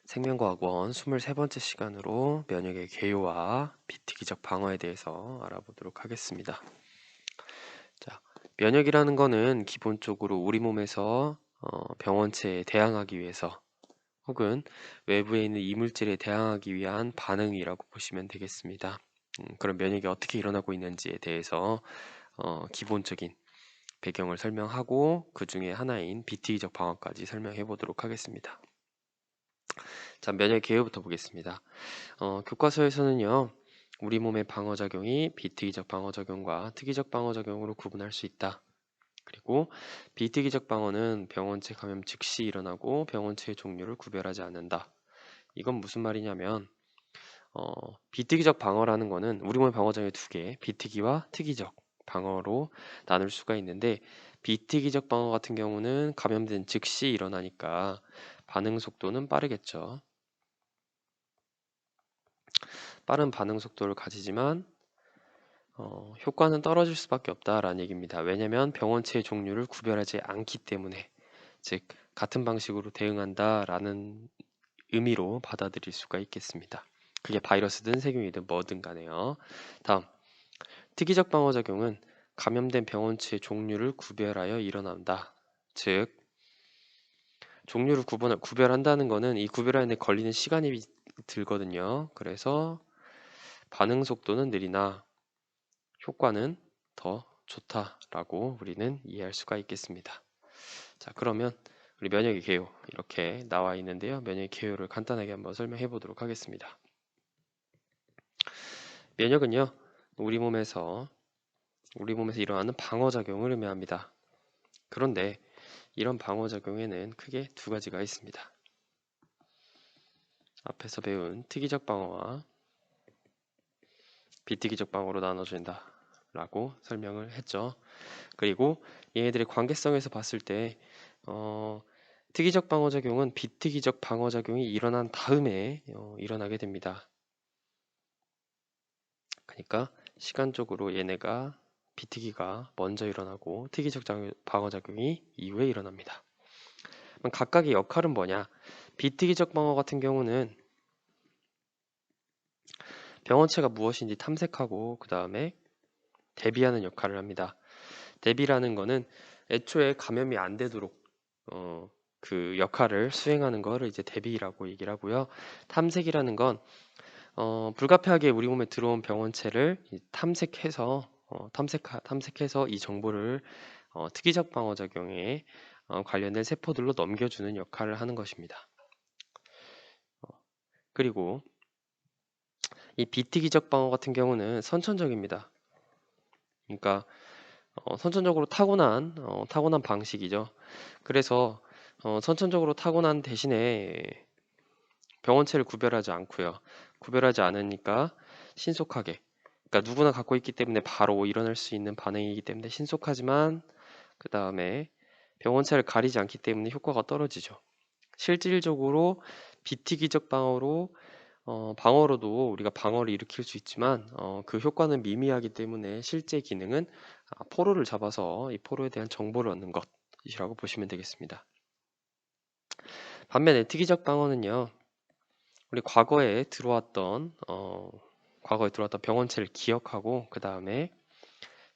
생명과학원 23번째 시간으로 면역의 개요와 비특이적 방어에 대해서 알아보도록 하겠습니다. 자, 면역이라는 거는 기본적으로 우리 몸에서 병원체에 대항하기 위해서 혹은 외부에 있는 이물질에 대항하기 위한 반응이라고 보시면 되겠습니다. 그럼 면역이 어떻게 일어나고 있는지에 대해서 기본적인 배경을 설명하고 그 중에 하나인 비특이적 방어까지 설명해 보도록 하겠습니다. 자, 면역 개요부터 보겠습니다. 교과서에서는요, 우리 몸의 방어작용이 비특이적 방어작용과 특이적 방어작용으로 구분할 수 있다. 그리고 비특이적 방어는 병원체 감염 즉시 일어나고 병원체의 종류를 구별하지 않는다. 이건 무슨 말이냐면, 비특이적 방어라는 거는 우리 몸의 방어작용이 두 개, 비특이와 특이적 방어로 나눌 수가 있는데, 비특이적 방어 같은 경우는 감염된 즉시 일어나니까 반응 속도는 빠르겠죠. 빠른 반응 속도를 가지지만 효과는 떨어질 수밖에 없다라는 얘기입니다. 왜냐하면 병원체의 종류를 구별하지 않기 때문에, 즉 같은 방식으로 대응한다라는 의미로 받아들일 수가 있겠습니다. 그게 바이러스든 세균이든 뭐든 간에요. 다음, 특이적 방어작용은 감염된 병원체의 종류를 구별하여 일어난다. 즉 종류를 구별한다는 거는 이 구별하는 데 걸리는 시간이 들거든요. 그래서 반응 속도는 느리나 효과는 더 좋다라고 우리는 이해할 수가 있겠습니다. 자, 그러면 우리 면역의 개요 이렇게 나와 있는데요. 면역의 개요를 간단하게 한번 설명해 보도록 하겠습니다. 면역은요, 우리 몸에서 일어나는 방어작용을 의미합니다. 그런데 이런 방어작용에는 크게 두 가지가 있습니다. 앞에서 배운 특이적 방어와 비특이적 방어로 나눠진다 라고 설명을 했죠. 그리고 얘네들의 관계성에서 봤을 때 특이적 방어작용은 비특이적 방어작용이 일어난 다음에 일어나게 됩니다. 그러니까 시간적으로 얘네가 비특이가 먼저 일어나고 특이적 방어작용이 이후에 일어납니다. 그럼 각각의 역할은 뭐냐? 비특이적 방어 같은 경우는 병원체가 무엇인지 탐색하고 그 다음에 대비하는 역할을 합니다. 대비라는 거는 애초에 감염이 안 되도록 그 역할을 수행하는 거를 이제 대비라고 얘기를 하고요. 탐색이라는 건 불가피하게 우리 몸에 들어온 병원체를 탐색해서 이 정보를 특이적 방어작용에 관련된 세포들로 넘겨주는 역할을 하는 것입니다. 그리고 이 비특이적 방어 같은 경우는 선천적입니다. 그러니까 선천적으로 타고난 방식이죠. 그래서 선천적으로 타고난 대신에 병원체를 구별하지 않고요. 구별하지 않으니까 신속하게, 그러니까 누구나 갖고 있기 때문에 바로 일어날 수 있는 반응이기 때문에 신속하지만 그 다음에 병원체를 가리지 않기 때문에 효과가 떨어지죠. 실질적으로 비특이적 방어로도 우리가 방어를 일으킬 수 있지만 그 효과는 미미하기 때문에 실제 기능은 포로를 잡아서 이 포로에 대한 정보를 얻는 것이라고 보시면 되겠습니다. 반면에 특이적 방어는요, 우리 과거에 들어왔던 병원체를 기억하고 그 다음에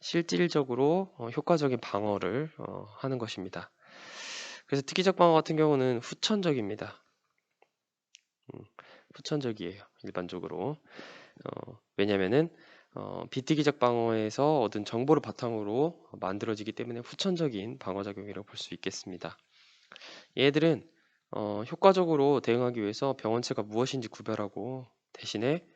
실질적으로 효과적인 방어를 하는 것입니다. 그래서 특이적 방어 같은 경우는 후천적입니다. 후천적이에요. 일반적으로. 왜냐면은 비특이적 방어에서 얻은 정보를 바탕으로 만들어지기 때문에 후천적인 방어작용이라고 볼 수 있겠습니다. 얘들은 효과적으로 대응하기 위해서 병원체가 무엇인지 구별하고 대신에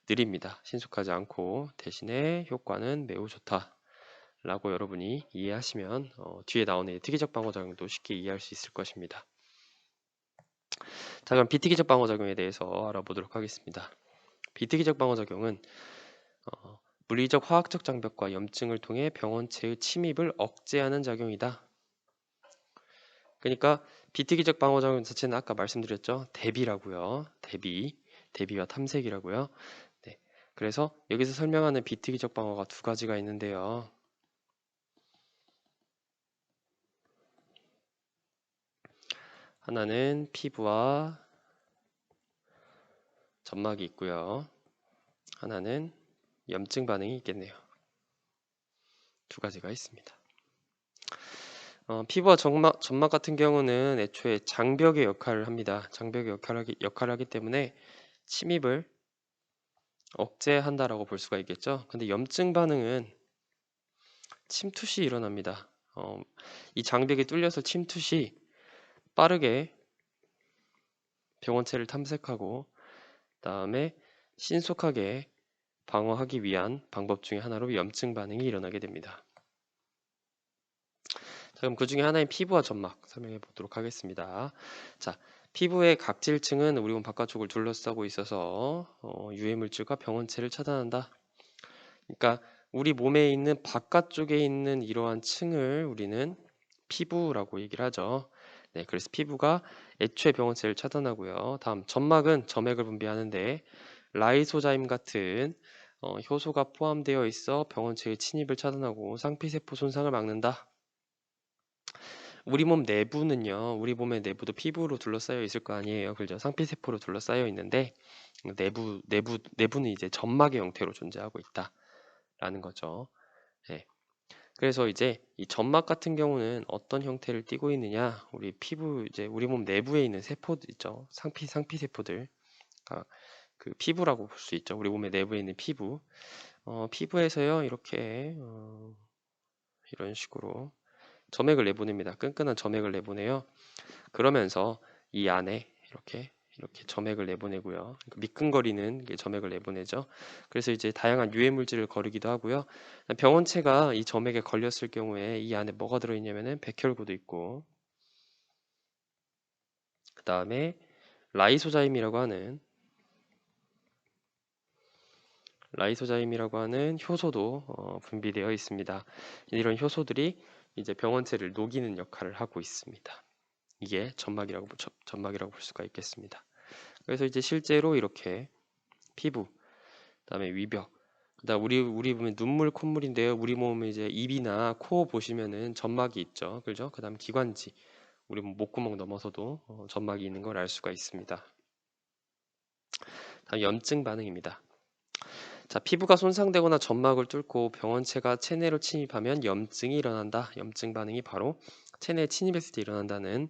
느립니다. 신속하지 않고 대신에 효과는 매우 좋다라고 여러분이 이해하시면 뒤에 나오는 특이적 방어작용도 쉽게 이해할 수 있을 것입니다. 자, 그럼 비특이적 방어작용에 대해서 알아보도록 하겠습니다. 비특이적 방어작용은 물리적 화학적 장벽과 염증을 통해 병원체의 침입을 억제하는 작용이다. 그러니까 비특이적 방어작용 자체는 아까 말씀드렸죠. 대비라고요. 대비와 탐색이라고요. 네. 그래서 여기서 설명하는 비특이적 방어가 두 가지가 있는데요. 하나는 피부와 점막이 있고요. 하나는 염증 반응이 있겠네요. 두 가지가 있습니다. 피부와 점막 같은 경우는 애초에 장벽의 역할을 합니다. 장벽의 역할을 하기 때문에 침입을 억제한다라고 볼 수가 있겠죠. 근데 염증 반응은 침투 시 일어납니다. 이 장벽이 뚫려서 침투 시 빠르게 병원체를 탐색하고 그다음에 신속하게 방어하기 위한 방법 중에 하나로 염증 반응이 일어나게 됩니다. 자, 그럼 그 중에 하나인 피부와 점막 설명해 보도록 하겠습니다. 자, 피부의 각질층은 우리 몸 바깥쪽을 둘러싸고 있어서 유해물질과 병원체를 차단한다. 그러니까 우리 몸에 있는 바깥쪽에 있는 이러한 층을 우리는 피부라고 얘기를 하죠. 네, 그래서 피부가 애초에 병원체를 차단하고요. 다음 점막은 점액을 분비하는데 라이소자임 같은 효소가 포함되어 있어 병원체의 침입을 차단하고 상피세포 손상을 막는다. 우리 몸 내부는요, 우리 몸의 내부도 피부로 둘러싸여 있을 거 아니에요. 그죠? 상피세포로 둘러싸여 있는데 내부는 이제 점막의 형태로 존재하고 있다라는 거죠. 네. 그래서 이제 이 점막 같은 경우는 어떤 형태를 띠고 있느냐? 우리 피부 이제 우리 몸 내부에 있는 세포들 있죠. 상피세포들. 그 피부라고 볼 수 있죠. 우리 몸의 내부에 있는 피부. 피부에서요, 이렇게 이런 식으로 점액을 내보냅니다. 끈끈한 점액을 내보내요. 그러면서 이 안에 이렇게 점액을 내보내고요. 그러니까 미끈거리는 점액을 내보내죠. 그래서 이제 다양한 유해 물질을 거르기도 하고요. 병원체가 이 점액에 걸렸을 경우에 이 안에 뭐가 들어있냐면은 백혈구도 있고, 그 다음에 라이소자임이라고 하는 효소도 분비되어 있습니다. 이런 효소들이 이제 병원체를 녹이는 역할을 하고 있습니다. 이게 점막이라고 볼 수가 있겠습니다. 그래서 이제 실제로 이렇게 피부, 그다음에 위벽, 그다음 우리 몸의 눈물, 콧물인데요. 우리 몸에 이제 입이나 코 보시면은 점막이 있죠, 그죠? 그다음 기관지, 우리 몸 목구멍 넘어서도 점막이 있는 걸 알 수가 있습니다. 다음 염증 반응입니다. 자, 피부가 손상되거나 점막을 뚫고 병원체가 체내로 침입하면 염증이 일어난다. 염증 반응이 바로 체내에 침입했을 때 일어난다는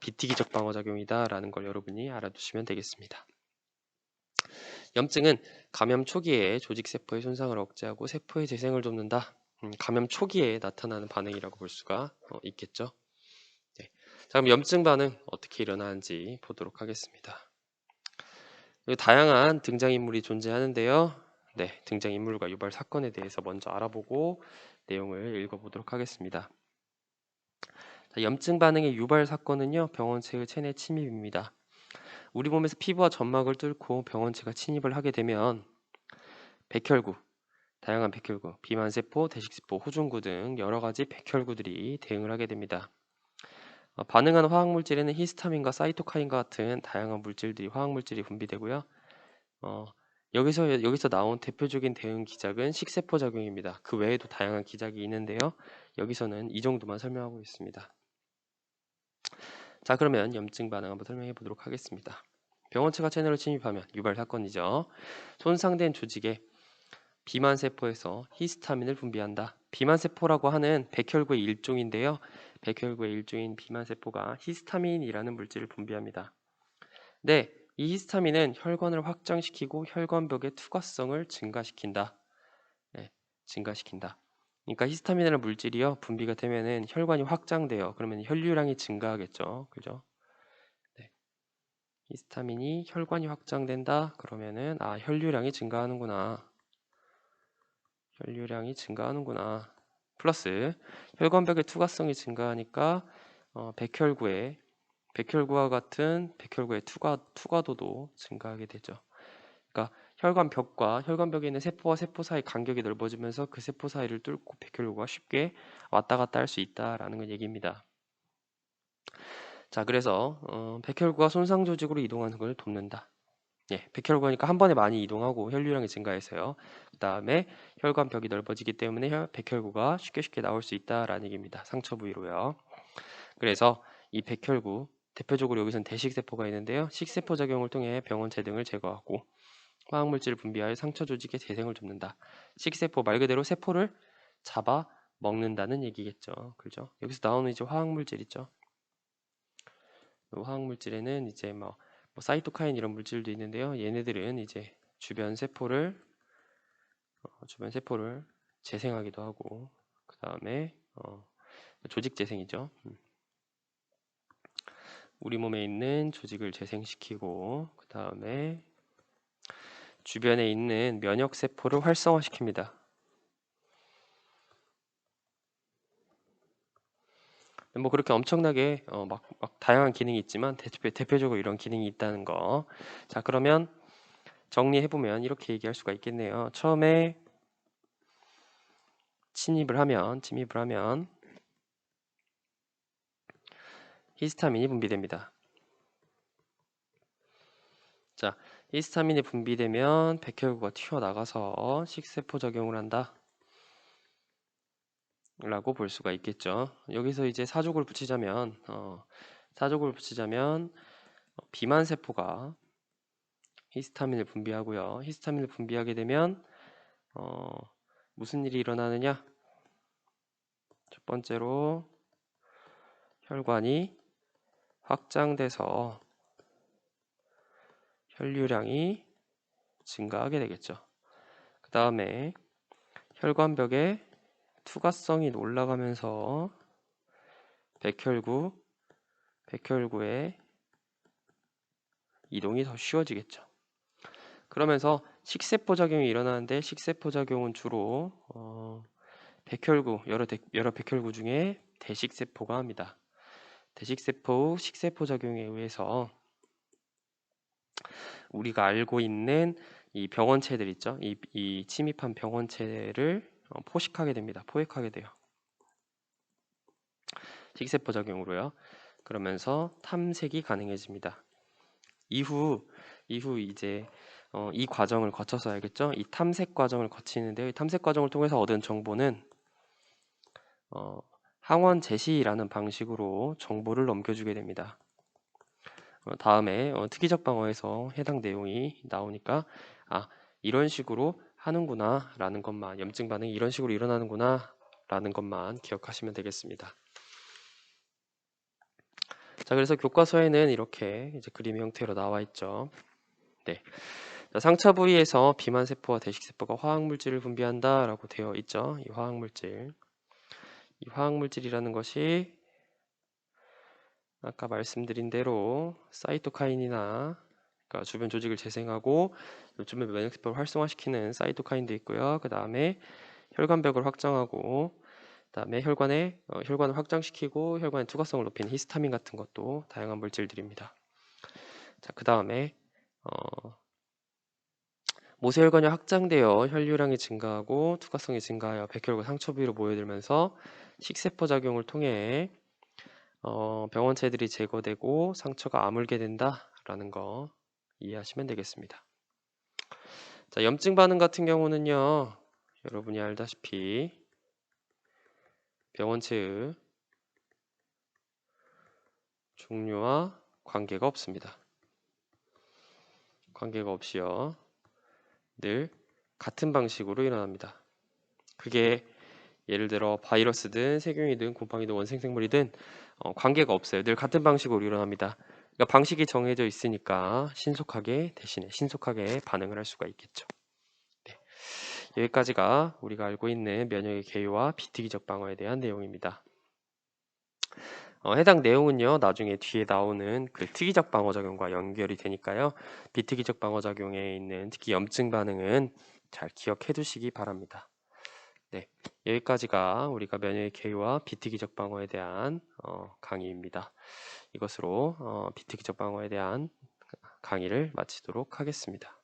비티기적 방어작용이다라는 걸 여러분이 알아두시면 되겠습니다. 염증은 감염 초기에 조직세포의 손상을 억제하고 세포의 재생을 돕는다. 감염 초기에 나타나는 반응이라고 볼 수가 있겠죠. 네. 자, 그럼 염증 반응 어떻게 일어나는지 보도록 하겠습니다. 다양한 등장인물이 존재하는데요. 네, 등장인물과 유발 사건에 대해서 먼저 알아보고 내용을 읽어보도록 하겠습니다. 자, 염증 반응의 유발 사건은요, 병원체의 체내 침입입니다. 우리 몸에서 피부와 점막을 뚫고 병원체가 침입을 하게 되면 백혈구, 다양한 백혈구, 비만세포, 대식세포, 호중구 등 여러 가지 백혈구들이 대응을 하게 됩니다. 반응하는 화학물질에는 히스타민과 사이토카인과 같은 다양한 화학물질이 분비되고요. 여기서 나온 대표적인 대응 기작은 식세포 작용입니다. 그 외에도 다양한 기작이 있는데요. 여기서는 이 정도만 설명하고 있습니다. 자, 그러면 염증 반응 한번 설명해 보도록 하겠습니다. 병원체가 체내로 침입하면 유발 사건이죠. 손상된 조직에 비만세포에서 히스타민을 분비한다. 비만세포라고 하는 백혈구의 일종인데요. 백혈구의 일종인 비만세포가 히스타민이라는 물질을 분비합니다. 네, 이 히스타민은 혈관을 확장시키고 혈관벽의 투과성을 증가시킨다. 네, 증가시킨다. 그러니까 히스타민이라는 물질이요, 분비가 되면은 혈관이 확장돼요. 그러면 혈류량이 증가하겠죠. 그죠? 네. 히스타민이 혈관이 확장된다. 그러면은 혈류량이 증가하는구나. 플러스 혈관벽의 투과성이 증가하니까 백혈구와 같은 백혈구의 투과도도 증가하게 되죠. 그러니까 혈관벽에 있는 세포와 세포 사이 간격이 넓어지면서 그 세포 사이를 뚫고 백혈구가 쉽게 왔다 갔다 할 수 있다라는 건 얘기입니다. 자, 그래서 백혈구가 손상 조직으로 이동하는 걸 돕는다. 예, 백혈구니까 한 번에 많이 이동하고 혈류량이 증가해서요. 그 다음에 혈관벽이 넓어지기 때문에 백혈구가 쉽게 나올 수 있다라는 얘기입니다. 상처 부위로요. 그래서 이 백혈구, 대표적으로 여기선 대식세포가 있는데요. 식세포 작용을 통해 병원체 등을 제거하고 화학물질을 분비하여 상처 조직의 재생을 돕는다. 식세포 말 그대로 세포를 잡아 먹는다는 얘기겠죠. 그죠? 여기서 나오는 이제 화학물질 있죠. 화학물질에는 이제 뭐 사이토카인 이런 물질도 있는데요. 얘네들은 이제 주변 세포를 재생하기도 하고 그 다음에 조직 재생이죠. 우리 몸에 있는 조직을 재생시키고 그 다음에 주변에 있는 면역 세포를 활성화시킵니다. 뭐 그렇게 엄청나게 막 다양한 기능이 있지만 대표적으로 이런 기능이 있다는 거. 자, 그러면 정리해보면 이렇게 얘기할 수가 있겠네요. 처음에 침입을 하면 히스타민이 분비됩니다. 자, 히스타민이 분비되면 백혈구가 튀어나가서 식세포 작용을 한다 라고 볼 수가 있겠죠. 여기서 이제 사족을 붙이자면 비만 세포가 히스타민을 분비하고요. 히스타민을 분비하게 되면 무슨 일이 일어나느냐? 첫 번째로 혈관이 확장돼서 혈류량이 증가하게 되겠죠. 그 다음에 혈관벽에 투과성이 올라가면서 백혈구의 이동이 더 쉬워지겠죠. 그러면서 식세포 작용이 일어나는데 식세포 작용은 주로 여러 백혈구 중에 대식세포가 합니다. 대식세포 식세포 작용에 의해서 우리가 알고 있는 이 병원체들 있죠. 이 침입한 병원체를 포획하게 돼요. 식세포 작용으로요. 그러면서 탐색이 가능해집니다. 이후 이제 이 과정을 거쳐서 알겠죠? 이 탐색 과정을 거치는데요. 이 탐색 과정을 통해서 얻은 정보는 항원 제시라는 방식으로 정보를 넘겨주게 됩니다. 다음에 특이적 방어에서 해당 내용이 나오니까 이런 식으로 하는구나 라는 것만, 염증 반응이 이런 식으로 일어나는구나 라는 것만 기억하시면 되겠습니다. 자, 그래서 교과서에는 이렇게 이제 그림 형태로 나와 있죠. 네. 자, 상처 부위에서 비만 세포와 대식 세포가 화학물질을 분비한다 라고 되어 있죠. 이 화학물질이라는 것이 아까 말씀드린 대로 사이토카인이나 그러니까 주변 조직을 재생하고 주변 면역세포를 활성화시키는 사이토카인도 있고요. 그 다음에 혈관벽을 확장하고 그 다음에 혈관을 확장시키고 혈관의 투과성을 높이는 히스타민 같은 것도 다양한 물질들입니다. 자, 그 다음에 모세혈관이 확장되어 혈류량이 증가하고 투과성이 증가하여 백혈구 상처 부위로 모여들면서 식세포 작용을 통해 병원체들이 제거되고 상처가 아물게 된다라는 거 이해하시면 되겠습니다. 자, 염증 반응 같은 경우는요, 여러분이 알다시피 병원체의 종류와 관계가 없습니다. 관계가 없이요, 늘 같은 방식으로 일어납니다. 그게 예를 들어 바이러스든 세균이든 곰팡이든 원생생물이든 관계가 없어요. 늘 같은 방식으로 일어납니다. 그러니까 방식이 정해져 있으니까 대신에 신속하게 반응을 할 수가 있겠죠. 네. 여기까지가 우리가 알고 있는 면역의 개요와 비특이적 방어에 대한 내용입니다. 해당 내용은요, 나중에 뒤에 나오는 그 특이적 방어작용과 연결이 되니까요, 비특이적 방어작용에 있는 특히 염증 반응은 잘 기억해 두시기 바랍니다. 네, 여기까지가 우리가 면역의 개요와 비특이적 방어에 대한 강의입니다. 이것으로 비특이적 방어에 대한 강의를 마치도록 하겠습니다.